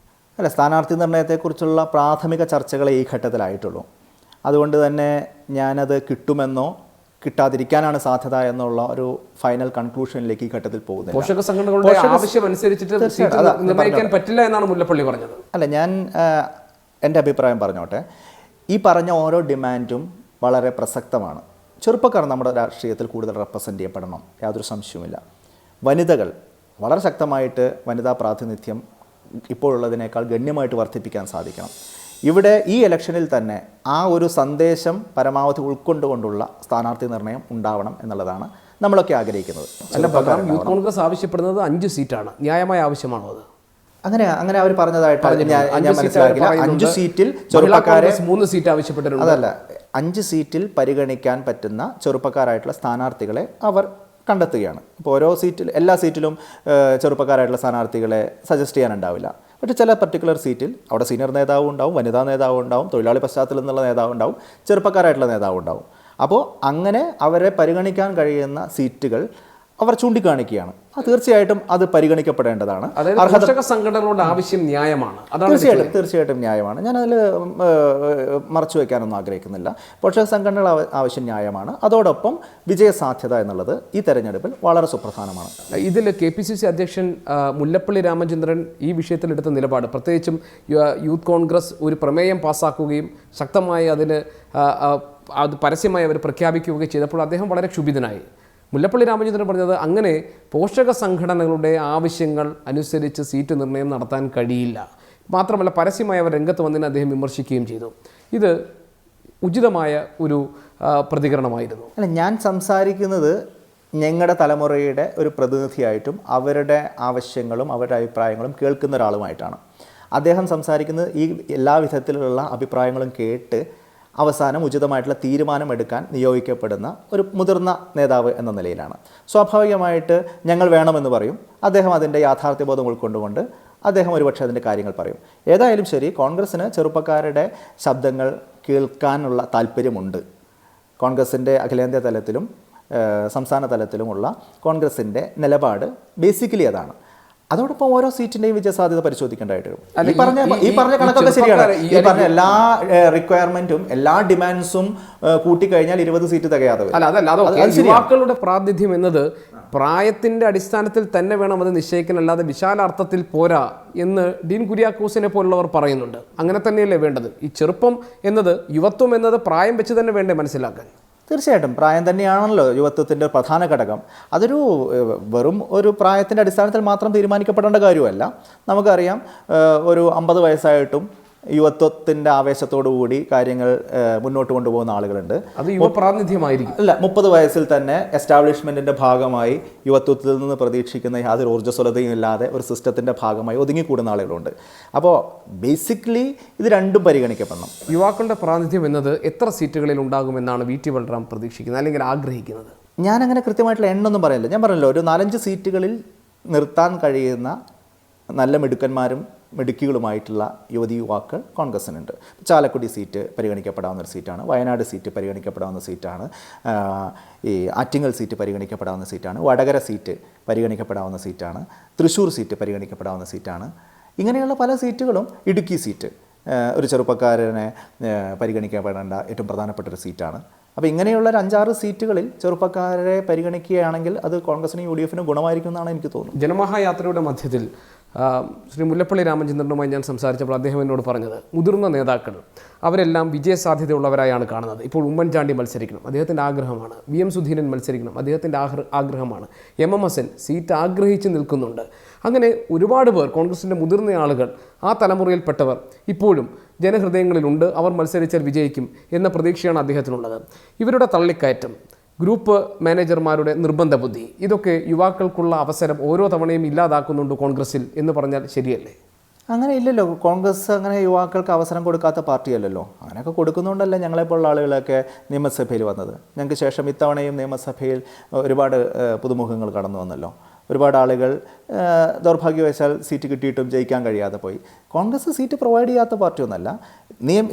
അല്ല, സ്ഥാനാർത്ഥി നിർണയത്തെക്കുറിച്ചുള്ള പ്രാഥമിക ചർച്ചകളെ ഈ ഘട്ടത്തിലായിട്ടുള്ളൂ. അതുകൊണ്ട് തന്നെ ഞാനത് കിട്ടുമെന്നോ കിട്ടാതിരിക്കാനാണ് സാധ്യത എന്നുള്ള ഒരു ഫൈനൽ കൺക്ലൂഷനിലേക്ക് ഈ ഘട്ടത്തിൽ പോകുന്നത്. പോഷക സംഘടനകളുടെ ആവശ്യം അനുസരിച്ചിട്ട് സീറ്റ് നിർണ്ണയിക്കാൻ പറ്റില്ല എന്നാണ് മുല്ലപ്പള്ളി പറഞ്ഞത്. അല്ല, ഞാൻ എൻ്റെ അഭിപ്രായം പറഞ്ഞോട്ടെ. ഈ പറഞ്ഞ ഓരോ ഡിമാൻഡും വളരെ പ്രസക്തമാണ്. ചെറുപ്പക്കാർ നമ്മുടെ രാഷ്ട്രീയത്തിൽ കൂടുതൽ റെപ്രസെൻ്റ് ചെയ്യപ്പെടണം, യാതൊരു സംശയവുമില്ല. വനിതകൾ വളരെ ശക്തമായിട്ട് വനിതാ പ്രാതിനിധ്യം ഇപ്പോഴുള്ളതിനേക്കാൾ ഗണ്യമായിട്ട് വർദ്ധിപ്പിക്കാൻ സാധിക്കണം. ഇവിടെ ഈ ഇലക്ഷനിൽ തന്നെ ആ ഒരു സന്ദേശം പരമാവധി ഉൾക്കൊണ്ടുകൊണ്ടുള്ള സ്ഥാനാർത്ഥി നിർണയം ഉണ്ടാവണം എന്നുള്ളതാണ് നമ്മളൊക്കെ ആഗ്രഹിക്കുന്നത്. യൂത്ത് കോൺഗ്രസ് ആവശ്യപ്പെടുന്നത് 5 സീറ്റാണ്. ന്യായമായ ആവശ്യമാണോ അത്? അങ്ങനെ അവർ പറഞ്ഞതായിട്ട് ഞാൻ മനസ്സിലാക്കില്ല. 5 സീറ്റിൽ ചെറുപ്പക്കാരെ 3 സീറ്റ് ആവശ്യപ്പെട്ടിട്ടുണ്ട്. അതല്ല, 5 സീറ്റിൽ പരിഗണിക്കാൻ പറ്റുന്ന ചെറുപ്പക്കാരായിട്ടുള്ള സ്ഥാനാർത്ഥികളെ അവർ കണ്ടെത്തുകയാണ്. ഇപ്പോൾ ഓരോ സീറ്റിൽ എല്ലാ സീറ്റിലും ചെറുപ്പക്കാരായിട്ടുള്ള സ്ഥാനാർത്ഥികളെ സജസ്റ്റ് ചെയ്യാനുണ്ടാവില്ല. പക്ഷേ ചില പർട്ടിക്കുലർ സീറ്റിൽ അവിടെ സീനിയർ നേതാവും ഉണ്ടാവും, വനിതാ നേതാവും ഉണ്ടാവും, തൊഴിലാളി പശ്ചാത്തലത്തിൽ നിന്നുള്ള നേതാവ് ഉണ്ടാവും, ചെറുപ്പക്കാരായിട്ടുള്ള നേതാവ് ഉണ്ടാവും. അപ്പോൾ അങ്ങനെ അവരെ പരിഗണിക്കാൻ കഴിയുന്ന സീറ്റുകൾ അവർ ചൂണ്ടിക്കാണിക്കുകയാണ്. തീർച്ചയായിട്ടും അത് പരിഗണിക്കപ്പെടേണ്ടതാണ്. പോഷക സംഘടനകളുടെ ആവശ്യം ന്യായമാണ്. തീർച്ചയായിട്ടും ന്യായമാണ്. ഞാനതിൽ മറച്ചു വയ്ക്കാനൊന്നും ആഗ്രഹിക്കുന്നില്ല. പോഷക സംഘടനകളുടെ ആവശ്യം ന്യായമാണ്. അതോടൊപ്പം വിജയസാധ്യത എന്നുള്ളത് ഈ തെരഞ്ഞെടുപ്പിൽ വളരെ സുപ്രധാനമാണ്. ഇതിൽ KPCC അധ്യക്ഷൻ മുല്ലപ്പള്ളി രാമചന്ദ്രൻ ഈ വിഷയത്തിൽ എടുത്ത നിലപാട്, പ്രത്യേകിച്ചും യൂത്ത് കോൺഗ്രസ് ഒരു പ്രമേയം പാസ്സാക്കുകയും ശക്തമായി അത് പരസ്യമായി അവർ പ്രഖ്യാപിക്കുകയും ചെയ്തപ്പോൾ അദ്ദേഹം വളരെ ക്ഷുഭിതനായി. മുല്ലപ്പള്ളി രാമചന്ദ്രൻ പറഞ്ഞത് അങ്ങനെ പോഷക സംഘടനകളുടെ ആവശ്യങ്ങൾ അനുസരിച്ച് സീറ്റ് നിർണ്ണയം നടത്താൻ കഴിയില്ല. മാത്രമല്ല പരസ്യമായി അവർ രംഗത്ത് വന്നതിന് അദ്ദേഹം വിമർശിക്കുകയും ചെയ്തു. ഇത് ഉചിതമായ ഒരു പ്രതികരണമായിരുന്നു. അല്ല, ഞാൻ സംസാരിക്കുന്നത് ഞങ്ങളുടെ തലമുറയുടെ ഒരു പ്രതിനിധിയായിട്ടും അവരുടെ ആവശ്യങ്ങളും അവരുടെ അഭിപ്രായങ്ങളും കേൾക്കുന്ന ഒരാളുമായിട്ടാണ്. അദ്ദേഹം സംസാരിക്കുന്നത് ഈ എല്ലാ വിധത്തിലുള്ള അഭിപ്രായങ്ങളും കേട്ട് അവസാനം ഉചിതമായിട്ടുള്ള തീരുമാനമെടുക്കാൻ നിയോഗിക്കപ്പെടുന്ന ഒരു മുതിർന്ന നേതാവ് എന്ന നിലയിലാണ്. സ്വാഭാവികമായിട്ട് ഞങ്ങൾ വേണമെന്ന് പറയും. അദ്ദേഹം അതിൻ്റെ യാഥാർത്ഥ്യബോധം ഉൾക്കൊണ്ടുകൊണ്ട് അദ്ദേഹം ഒരുപക്ഷെ അതിൻ്റെ കാര്യങ്ങൾ പറയും. ഏതായാലും ശരി, കോൺഗ്രസ്സിന് ചെറുപ്പക്കാരുടെ ശബ്ദങ്ങൾ കേൾക്കാനുള്ള താല്പര്യമുണ്ട്. കോൺഗ്രസിൻ്റെ അഖിലേന്ത്യാ തലത്തിലും സംസ്ഥാന തലത്തിലുമുള്ള കോൺഗ്രസിൻ്റെ നിലപാട് ബേസിക്കലി അതാണ്. അതോടൊപ്പം ഓരോ സീറ്റിൻ്റെയും വിജയസാധ്യത പരിശോധിക്കേണ്ടതായിട്ട് വരും. ഈ പറഞ്ഞ കണക്കൊക്കെ ശരിയാണ്. ഈ പറഞ്ഞ എല്ലാ റിക്വയർമെന്റും എല്ലാ ഡിമാൻഡ്സും കൂട്ടിക്കഴിഞ്ഞാൽ 20 സീറ്റ് തികയാതെ വരും. യുവാക്കളുടെ പ്രാതിനിധ്യം എന്നത് പ്രായത്തിന്റെ അടിസ്ഥാനത്തിൽ തന്നെ വേണം അത് നിശ്ചയിക്കാൻ, അല്ലാതെ വിശാലാർത്ഥത്തിൽ പോരാ എന്ന് ഡീൻ കുര്യാക്കോസിനെ പോലുള്ളവർ പറയുന്നുണ്ട്. അങ്ങനെ തന്നെയല്ലേ വേണ്ടത്? ഈ ചെറുപ്പം എന്നത്, യുവത്വം എന്നത് പ്രായം വെച്ച് തന്നെ വേണ്ടേ മനസ്സിലാക്കാൻ? തീർച്ചയായിട്ടും പ്രായം തന്നെയാണല്ലോ യുവത്വത്തിൻ്റെ പ്രധാന ഘടകം. അതൊരു വെറും ഒരു പ്രായത്തിൻ്റെ അടിസ്ഥാനത്തിൽ മാത്രം തീരുമാനിക്കപ്പെടേണ്ട കാര്യമല്ല. നമുക്കറിയാം, ഒരു 50 വയസ്സായിട്ടും യുവത്വത്തിൻ്റെ ആവേശത്തോടു കൂടി കാര്യങ്ങൾ മുന്നോട്ട് കൊണ്ടുപോകുന്ന ആളുകളുണ്ട്. അത് യുവപ്രാതിനിധ്യമായിരിക്കും. അല്ല, 30 വയസ്സിൽ തന്നെ എസ്റ്റാബ്ലിഷ്മെൻറ്റിൻ്റെ ഭാഗമായി യുവത്വത്തിൽ നിന്ന് പ്രതീക്ഷിക്കുന്ന യാതൊരു ഊർജ്ജസ്വലതയും ഇല്ലാതെ ഒരു സിസ്റ്റത്തിൻ്റെ ഭാഗമായി ഒതുങ്ങിക്കൂടുന്ന ആളുകളുണ്ട്. അപ്പോൾ ബേസിക്കലി ഇത് രണ്ടും പരിഗണിക്കപ്പെടണം. യുവാക്കളുടെ പ്രാതിനിധ്യം എന്നത് എത്ര സീറ്റുകളിൽ ഉണ്ടാകുമെന്നാണ് VT ബൽറാം പ്രതീക്ഷിക്കുന്നത്, അല്ലെങ്കിൽ ആഗ്രഹിക്കുന്നത്? ഞാനങ്ങനെ കൃത്യമായിട്ടുള്ള എണ്ണൊന്നും പറയില്ല. ഞാൻ പറഞ്ഞല്ലോ, ഒരു 4-5 സീറ്റുകളിൽ നിർത്താൻ കഴിയുന്ന നല്ല മിടുക്കന്മാരും മിടുക്കികളുമായിട്ടുള്ള യുവാക്കൾ കോൺഗ്രസ്സിനുണ്ട്. ചാലക്കുടി സീറ്റ് പരിഗണിക്കപ്പെടാവുന്ന ഒരു സീറ്റാണ്, വയനാട് സീറ്റ് പരിഗണിക്കപ്പെടാവുന്ന സീറ്റാണ്, ഈ ആറ്റിങ്ങൽ സീറ്റ് പരിഗണിക്കപ്പെടാവുന്ന സീറ്റാണ്, വടകര സീറ്റ് പരിഗണിക്കപ്പെടാവുന്ന സീറ്റാണ്, തൃശ്ശൂർ സീറ്റ് പരിഗണിക്കപ്പെടാവുന്ന സീറ്റാണ്. ഇങ്ങനെയുള്ള പല സീറ്റുകളും, ഇടുക്കി സീറ്റ് ഒരു ചെറുപ്പക്കാരനെ പരിഗണിക്കപ്പെടേണ്ട ഏറ്റവും പ്രധാനപ്പെട്ട ഒരു സീറ്റാണ്. അപ്പോൾ ഇങ്ങനെയുള്ള ഒരു 5-6 സീറ്റുകളിൽ ചെറുപ്പക്കാരെ പരിഗണിക്കുകയാണെങ്കിൽ അത് കോൺഗ്രസിനും UDF-നും ഗുണമായിരിക്കും എന്നാണ് എനിക്ക് തോന്നുന്നത്. ജനമഹായാത്രയുടെ മധ്യത്തിൽ ശ്രീ മുല്ലപ്പള്ളി രാമചന്ദ്രനുമായി ഞാൻ സംസാരിച്ചപ്പോൾ അദ്ദേഹം എന്നോട് പറഞ്ഞത്, മുതിർന്ന നേതാക്കൾ അവരെല്ലാം വിജയസാധ്യതയുള്ളവരായാണ് കാണുന്നത്. ഇപ്പോൾ ഉമ്മൻചാണ്ടി മത്സരിക്കണം, അദ്ദേഹത്തിൻ്റെ ആഗ്രഹമാണ്. VM സുധീരൻ മത്സരിക്കണം, അദ്ദേഹത്തിൻ്റെ ആഗ്രഹമാണ്. MMSN സീറ്റ് ആഗ്രഹിച്ച് നിൽക്കുന്നുണ്ട്. അങ്ങനെ ഒരുപാട് പേർ, കോൺഗ്രസിൻ്റെ മുതിർന്ന ആളുകൾ, ആ തലമുറയിൽപ്പെട്ടവർ ഇപ്പോഴും ജനഹൃദയങ്ങളിലുണ്ട്. അവർ മത്സരിച്ചാൽ വിജയിക്കും എന്ന പ്രതീക്ഷയാണ് അദ്ദേഹത്തിനുള്ളത്. ഇവരുടെ തള്ളിക്കയറ്റം, ഗ്രൂപ്പ് മാനേജർമാരുടെ നിർബന്ധ ബുദ്ധി, ഇതൊക്കെ യുവാക്കൾക്കുള്ള അവസരം ഓരോ തവണയും ഇല്ലാതാക്കുന്നുണ്ട് കോൺഗ്രസിൽ എന്ന് പറഞ്ഞാൽ ശരിയല്ലേ? അങ്ങനെ ഇല്ലല്ലോ. കോൺഗ്രസ് അങ്ങനെ യുവാക്കൾക്ക് അവസരം കൊടുക്കാത്ത പാർട്ടിയല്ലല്ലോ. അങ്ങനെയൊക്കെ കൊടുക്കുന്നതുകൊണ്ടല്ലേ ഞങ്ങളെപ്പോലുള്ള ആളുകളൊക്കെ നിയമസഭയിൽ വന്നത്. ഞങ്ങൾക്ക് ശേഷം ഇത്തവണയും നിയമസഭയിൽ ഒരുപാട് പുതുമുഖങ്ങൾ കടന്നു വന്നല്ലോ. ഒരുപാട് ആളുകൾ ദൗർഭാഗ്യവശാൽ സീറ്റ് കിട്ടിയിട്ടും ജയിക്കാൻ കഴിയാതെ പോയി. കോൺഗ്രസ് സീറ്റ് പ്രൊവൈഡ് ചെയ്യാത്ത പാർട്ടിയൊന്നുമല്ല.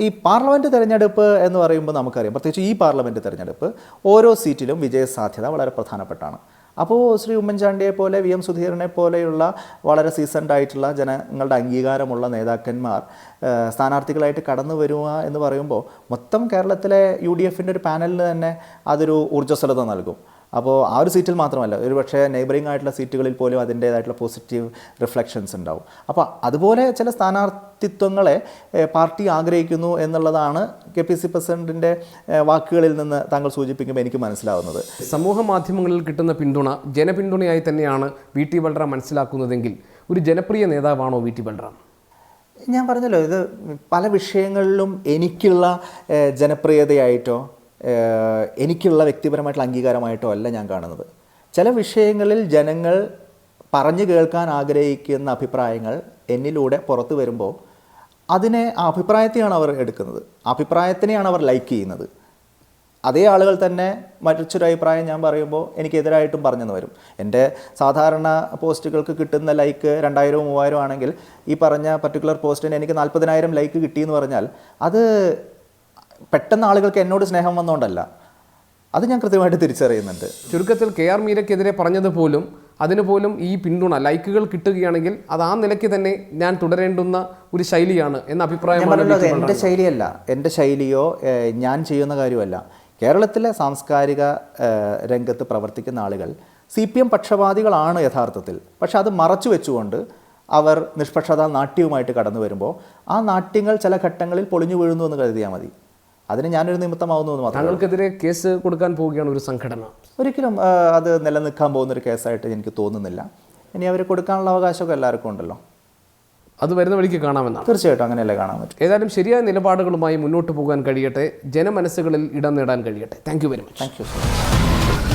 ഈ പാർലമെൻറ്റ് തിരഞ്ഞെടുപ്പ് എന്ന് പറയുമ്പോൾ നമുക്കറിയാം, പ്രത്യേകിച്ച് ഈ പാർലമെൻറ്റ് തിരഞ്ഞെടുപ്പ് ഓരോ സീറ്റിലും വിജയസാധ്യത വളരെ പ്രധാനപ്പെട്ടാണ്. അപ്പോൾ ശ്രീ ഉമ്മൻചാണ്ടിയെ പോലെ വി എം സുധീരനെ പോലെയുള്ള വളരെ സീസൺഡ് ആയിട്ടുള്ള ജനങ്ങളുടെ അംഗീകാരമുള്ള നേതാക്കന്മാർ സ്ഥാനാർത്ഥികളായിട്ട് കടന്നു വരിക എന്ന് പറയുമ്പോൾ മൊത്തം കേരളത്തിലെ UDFൻ്റെ ഒരു പാനലിന് തന്നെ അതൊരു ഊർജ്ജസ്വലത നൽകും. അപ്പോൾ ആ ഒരു സീറ്റിൽ മാത്രമല്ല, ഒരു പക്ഷേ നെയ്ബറിംഗ് ആയിട്ടുള്ള സീറ്റുകളിൽ പോലും അതിൻ്റേതായിട്ടുള്ള പോസിറ്റീവ് റിഫ്ലക്ഷൻസ് ഉണ്ടാവും. അപ്പോൾ അതുപോലെ ചില സ്ഥാനാർത്ഥിത്വങ്ങളെ പാർട്ടി ആഗ്രഹിക്കുന്നു എന്നുള്ളതാണ് KPC പ്രസിഡന്റിൻ്റെ വാക്കുകളിൽ നിന്ന് താങ്കൾ സൂചിപ്പിക്കുമ്പോൾ എനിക്ക് മനസ്സിലാവുന്നത്. സമൂഹ മാധ്യമങ്ങളിൽ കിട്ടുന്ന പിന്തുണ ജനപിന്തുണയായി തന്നെയാണ് VT ബൽറാം മനസ്സിലാക്കുന്നതെങ്കിൽ ഒരു ജനപ്രിയ നേതാവാണോ VT ബൽറാം? ഞാൻ പറഞ്ഞല്ലോ, ഇത് പല വിഷയങ്ങളിലും എനിക്കുള്ള ജനപ്രിയതയായിട്ടോ എനിക്കുള്ള വ്യക്തിപരമായിട്ടുള്ള അംഗീകാരമായിട്ടോ അല്ല ഞാൻ കാണുന്നത്. ചില വിഷയങ്ങളിൽ ജനങ്ങൾ പറഞ്ഞു കേൾക്കാൻ ആഗ്രഹിക്കുന്ന അഭിപ്രായങ്ങൾ എന്നിലൂടെ പുറത്തു വരുമ്പോൾ അതിനെ ആ അഭിപ്രായത്തെയാണ് അവർ എടുക്കുന്നത്, അഭിപ്രായത്തിനെയാണ് അവർ ലൈക്ക് ചെയ്യുന്നത്. അതേ ആളുകൾ തന്നെ മറ്റൊരു അഭിപ്രായം ഞാൻ പറയുമ്പോൾ എനിക്കെതിരായിട്ടും പറഞ്ഞെന്ന് വരും. എൻ്റെ സാധാരണ പോസ്റ്റുകൾക്ക് കിട്ടുന്ന ലൈക്ക് 2000-3000 ആണെങ്കിൽ ഈ പറഞ്ഞ പർട്ടിക്കുലർ പോസ്റ്റിന് എനിക്ക് 40,000 ലൈക്ക് കിട്ടിയെന്ന് പറഞ്ഞാൽ അത് പെട്ടെന്ന് ആളുകൾക്ക് എന്നോട് സ്നേഹം വന്നുകൊണ്ടല്ല, അത് ഞാൻ കൃത്യമായിട്ട് തിരിച്ചറിയുന്നുണ്ട്. ചുരുക്കത്തിൽ KR മീരയ്ക്കെതിരെ പറഞ്ഞതുപോലും അതിനുപോലും ഈ പിന്തുണ ലൈക്കുകൾ കിട്ടുകയാണെങ്കിൽ അത് ആ നിലയ്ക്ക് തന്നെ ഞാൻ തുടരേണ്ടുന്ന ഒരു ശൈലിയാണ് എന്ന അഭിപ്രായമാണ്. എൻ്റെ ശൈലിയല്ല, എൻ്റെ ശൈലിയോ ഞാൻ ചെയ്യുന്ന കാര്യമല്ല. കേരളത്തിലെ സാംസ്കാരിക രംഗത്ത് പ്രവർത്തിക്കുന്ന ആളുകൾ CPM പക്ഷപാതികളാണ് യഥാർത്ഥത്തിൽ. പക്ഷെ അത് മറച്ചു വെച്ചുകൊണ്ട് അവർ നിഷ്പക്ഷത നാട്യവുമായിട്ട് കടന്നു വരുമ്പോൾ ആ നാട്യങ്ങൾ ചില ഘട്ടങ്ങളിൽ പൊളിഞ്ഞു വീഴുന്നു എന്ന് കരുതിയാൽ മതി. അതിന് ഞാനൊരു നിമിത്തമാവുന്നു എന്ന് മാത്രം. താങ്കൾക്കെതിരെ കേസ് കൊടുക്കാൻ പോവുകയാണ് ഒരു സംഘടന. ഒരിക്കലും അത് നിലനിൽക്കാൻ പോകുന്നൊരു കേസായിട്ട് എനിക്ക് തോന്നുന്നില്ല. ഇനി അവർ കൊടുക്കാനുള്ള അവകാശമൊക്കെ എല്ലാവർക്കും ഉണ്ടല്ലോ, അത് വരുന്ന വഴിക്ക് കാണാമെന്നാണ്. തീർച്ചയായിട്ടും അങ്ങനെയല്ലേ കാണാൻ പറ്റും. ഏതായാലും ശരിയായ നിലപാടുകളുമായി മുന്നോട്ട് പോകാൻ കഴിയട്ടെ, ജനമനസ്സുകളിൽ ഇടം നേടാൻ കഴിയട്ടെ. Thank you very much. Thank you so much.